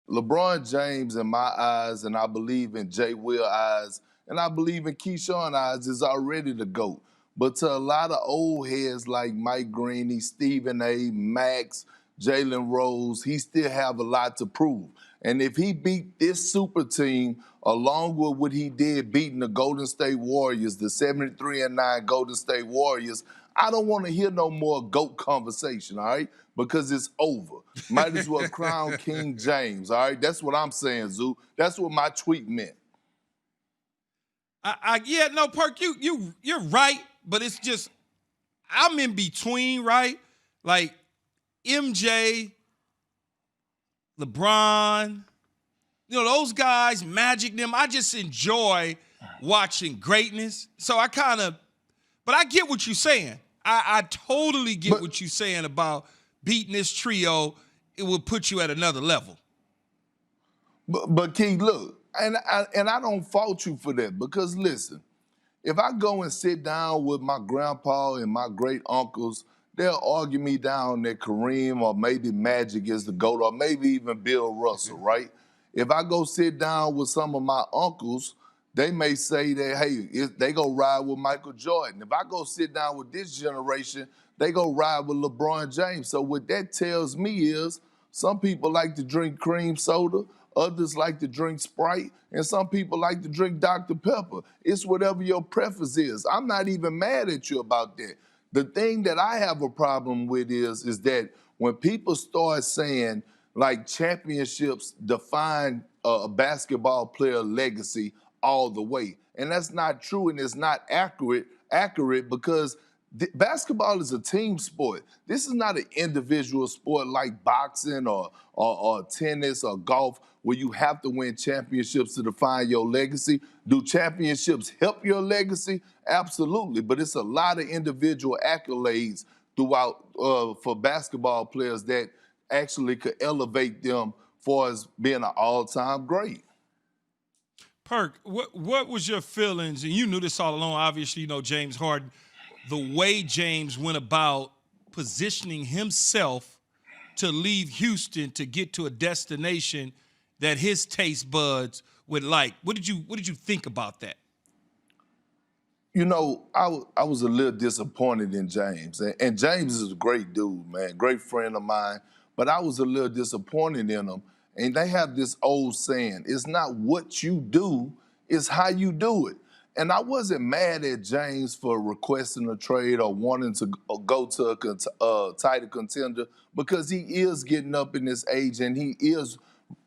LeBron James, in my eyes, and I believe in Jay Will eyes, and I believe in Keyshawn eyes, is already the GOAT. But to a lot of old heads like Mike Greeny, Stephen A., Max, Jalen Rose, he still have a lot to prove. And if he beat this super team along with what he did beating the Golden State Warriors, the 73-9 Golden State Warriors, I don't want to hear no more GOAT conversation, all right? Because it's over. Might as well crown King James, all right? That's what I'm saying, Zoo. That's what my tweet meant. Yeah, no, Perk, you're right, but it's just I'm in between, right? Like MJ, LeBron, those guys, Magic, them. I just enjoy watching greatness. So but I get what you're saying. I totally get what you're saying about beating this trio. It will put you at another level. But Key, look, and I don't fault you for that because listen, if I go and sit down with my grandpa and my great uncles, they'll argue me down that Kareem or maybe Magic is the GOAT or maybe even Bill Russell, right? If I go sit down with some of my uncles, they may say that, hey, they go ride with Michael Jordan. If I go sit down with this generation, they go ride with LeBron James. So what that tells me is some people like to drink cream soda, others like to drink Sprite, and some people like to drink Dr. Pepper. It's whatever your preference is. I'm not even mad at you about that. The thing that I have a problem with is that when people start saying, like, championships define a basketball player legacy all the way. And that's not true and it's not accurate because basketball is a team sport. This is not an individual sport like boxing or tennis or golf where you have to win championships to define your legacy. Do championships help your legacy? Absolutely. But it's a lot of individual accolades throughout for basketball players that actually could elevate them for as being an all-time great. Perk, what was your feelings? And you knew this all along, obviously, James Harden, the way James went about positioning himself to leave Houston to get to a destination that his taste buds would like. What did you think about that? I was a little disappointed in James. And James is a great dude, man, great friend of mine. But I was a little disappointed in him. And they have this old saying, it's not what you do, it's how you do it. And I wasn't mad at James for requesting a trade or wanting to go to a title contender because he is getting up in this age and he is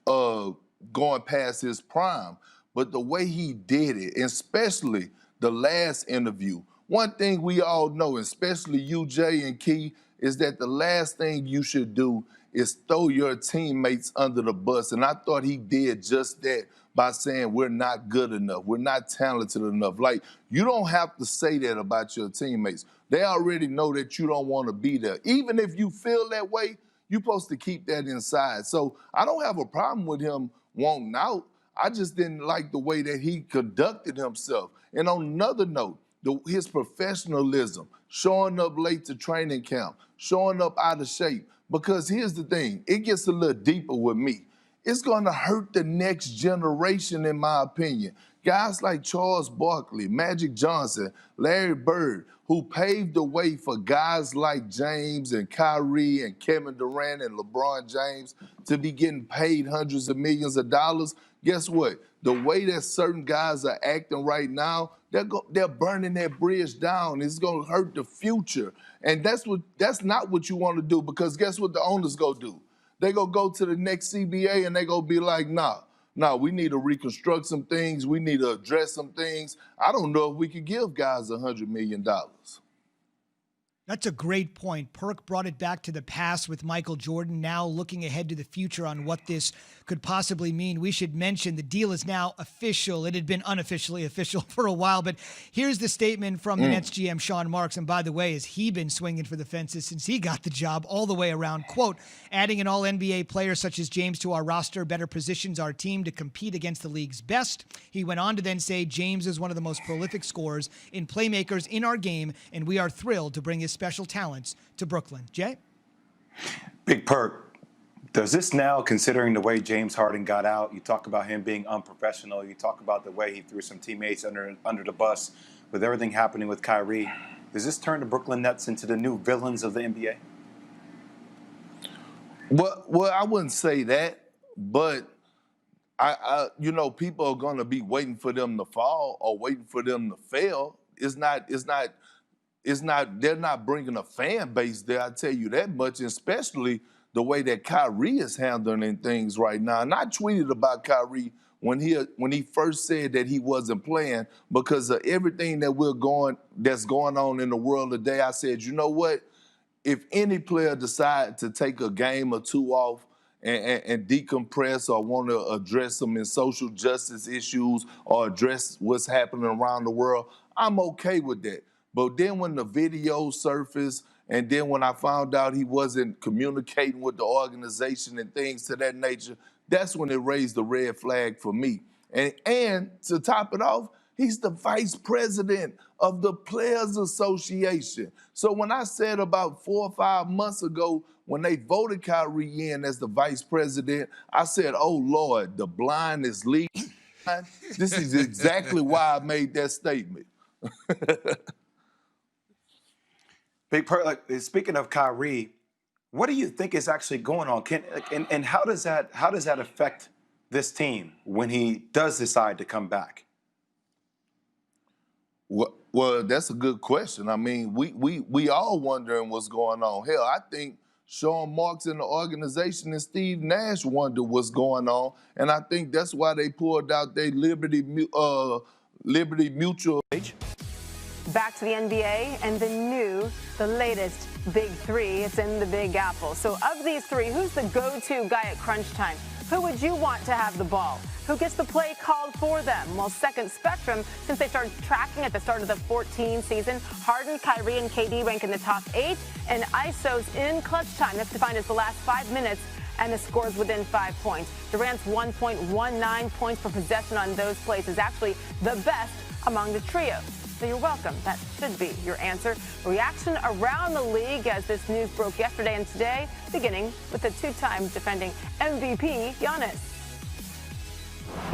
going past his prime. But the way he did it, especially the last interview, one thing we all know, especially you, Jay and Key, is that the last thing you should do is throw your teammates under the bus. And I thought he did just that by saying we're not good enough, we're not talented enough. Like, you don't have to say that about your teammates. They already know that you don't want to be there. Even if you feel that way, you're supposed to keep that inside. So I don't have a problem with him wanting out. I just didn't like the way that he conducted himself. And on another note, his professionalism, showing up late to training camp, showing up out of shape. Because here's the thing, it gets a little deeper with me. It's going to hurt the next generation, in my opinion. Guys like Charles Barkley, Magic Johnson, Larry Bird, who paved the way for guys like James and Kyrie and Kevin Durant and LeBron James to be getting paid hundreds of millions of dollars. Guess what? The way that certain guys are acting right now, they're burning that bridge down. It's going to hurt the future. And that's not what you want to do, because guess what the owners go do? They go to the next CBA and they go be like, nah, we need to reconstruct some things. We need to address some things. I don't know if we could give guys $100 million. That's a great point. Perk brought it back to the past with Michael Jordan, now looking ahead to the future on what this could possibly mean. We should mention the deal is now official. It had been unofficially official for a while, but here's the statement from the Nets GM, Sean Marks. And by the way, has he been swinging for the fences since he got the job all the way around? Quote, adding an all-NBA player such as James to our roster better positions our team to compete against the league's best. He went on to then say James is one of the most prolific scorers and playmakers in our game, and we are thrilled to bring his special talents to Brooklyn. Jay? Big Perk, Does this now, considering the way James Harden got out, you talk about him being unprofessional, you talk about the way he threw some teammates under the bus, with everything happening with Kyrie, does this turn the Brooklyn Nets into the new villains of the NBA? Well, I wouldn't say that, but people are gonna be waiting for them to fall or waiting for them to fail. It's not. They're not bringing a fan base there. I tell you that much, especially the way that Kyrie is handling things right now. And I tweeted about Kyrie when he first said that he wasn't playing because of everything that's going on in the world today. I said, you know what? If any player decide to take a game or two off and decompress or want to address some in social justice issues or address what's happening around the world, I'm okay with that. But then when the video surfaced and then when I found out he wasn't communicating with the organization and things to that nature, that's when it raised the red flag for me. And to top it off, he's the vice president of the Players Association. So when I said about 4 or 5 months ago, when they voted Kyrie in as the vice president, I said, oh, Lord, the blind is leading. This is exactly why I made that statement. Speaking of Kyrie, what do you think is actually going on? And how does that affect this team when he does decide to come back? Well, that's a good question. I mean, we all wondering what's going on. Hell, I think Sean Marks in the organization and Steve Nash wonder what's going on, and I think that's why they pulled out their Liberty Mutual. Back to the NBA and the latest big three. It's in the Big Apple. So of these three, who's the go-to guy at crunch time? Who would you want to have the ball? Who gets the play called for them? Well, Second Spectrum, since they started tracking at the start of the 14 season, Harden, Kyrie, and KD rank in the top 8, and ISOs in clutch time. That's defined as the last 5 minutes and the scores within 5 points. Durant's 1.19 points per possession on those plays is actually the best among the trio. So you're welcome. That should be your answer. Reaction around the league as this news broke yesterday and today, beginning with the 2-time defending MVP, Giannis.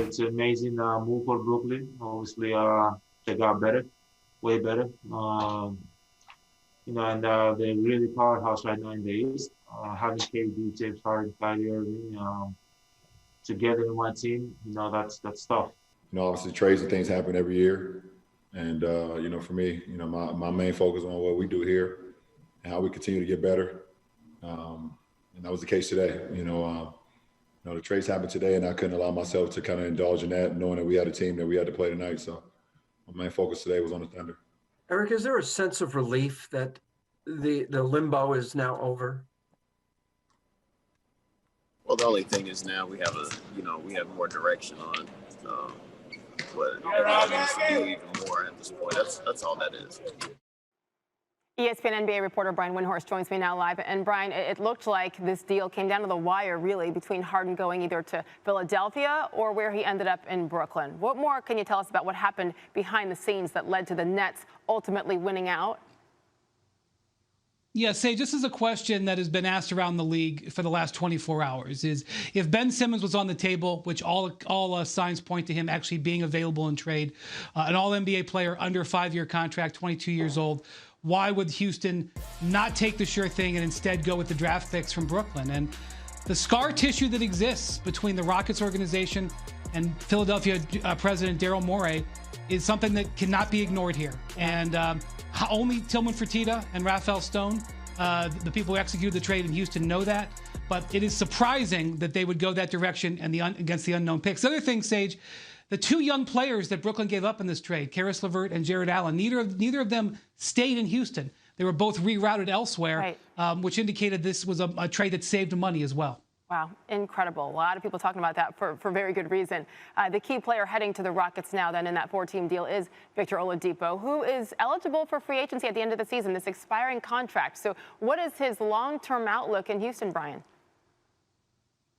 It's an amazing move for Brooklyn. Obviously, they got better, way better. And they're really powerhouse right now in the East. Having KD, James Harden, Kyrie Irving together in one team, that's tough. Obviously trades and things happen every year. And, for me, my main focus on what we do here and how we continue to get better. And that was the case today. The trades happened today, and I couldn't allow myself to kind of indulge in that, knowing that we had a team that we had to play tonight. So my main focus today was on the Thunder. Eric, is there a sense of relief that the limbo is now over? Well, the only thing is now we have we have more direction on what everyone needs to do even more at this point. That's all that is. ESPN NBA reporter Brian Windhorst joins me now live. And Brian, it looked like this deal came down to the wire, really, between Harden going either to Philadelphia or where he ended up in Brooklyn. What more can you tell us about what happened behind the scenes that led to the Nets ultimately winning out? Yeah, Sage, this is a question that has been asked around the league for the last 24 hours, is if Ben Simmons was on the table, which all signs point to him actually being available in trade, an all-NBA player under a 5-year contract, 22 years old, why would Houston not take the sure thing and instead go with the draft picks from Brooklyn? And the scar tissue that exists between the Rockets organization and Philadelphia President Daryl Morey is something that cannot be ignored here. And only Tillman Fertitta and Rafael Stone, the people who executed the trade in Houston, know that. But it is surprising that they would go that direction and against the unknown picks. The other thing, Sage, the 2 young players that Brooklyn gave up in this trade, Karis LeVert and Jared Allen, neither of them stayed in Houston. They were both rerouted elsewhere, right. Which indicated this was a trade that saved money as well. Wow, incredible. A lot of people talking about that for very good reason. The key player heading to the Rockets now then in that 4-team deal is Victor Oladipo, who is eligible for free agency at the end of the season, this expiring contract. So what is his long-term outlook in Houston, Brian?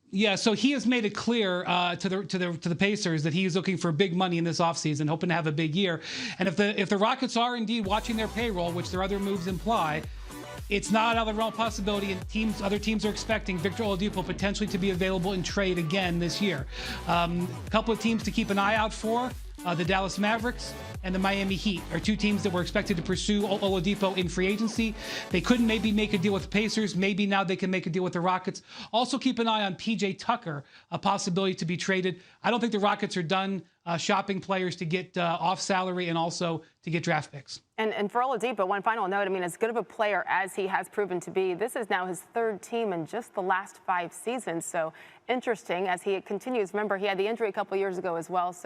Yeah, so he has made it clear to the Pacers that he is looking for big money in this offseason, hoping to have a big year. And if the Rockets are indeed watching their payroll, which their other moves imply, it's not out of the realm of possibility, and other teams are expecting Victor Oladipo potentially to be available in trade again this year. A couple of teams to keep an eye out for. The Dallas Mavericks and the Miami Heat are two teams that were expected to pursue Oladipo in free agency. They couldn't maybe make a deal with the Pacers. Maybe now they can make a deal with the Rockets. Also keep an eye on PJ Tucker, a possibility to be traded. I don't think the Rockets are done shopping players to get off salary and also to get draft picks. And for Oladipo, one final note, I mean, as good of a player as he has proven to be, this is now his third team in just the last 5 seasons. So interesting as he continues. Remember, he had the injury a couple years ago as well. So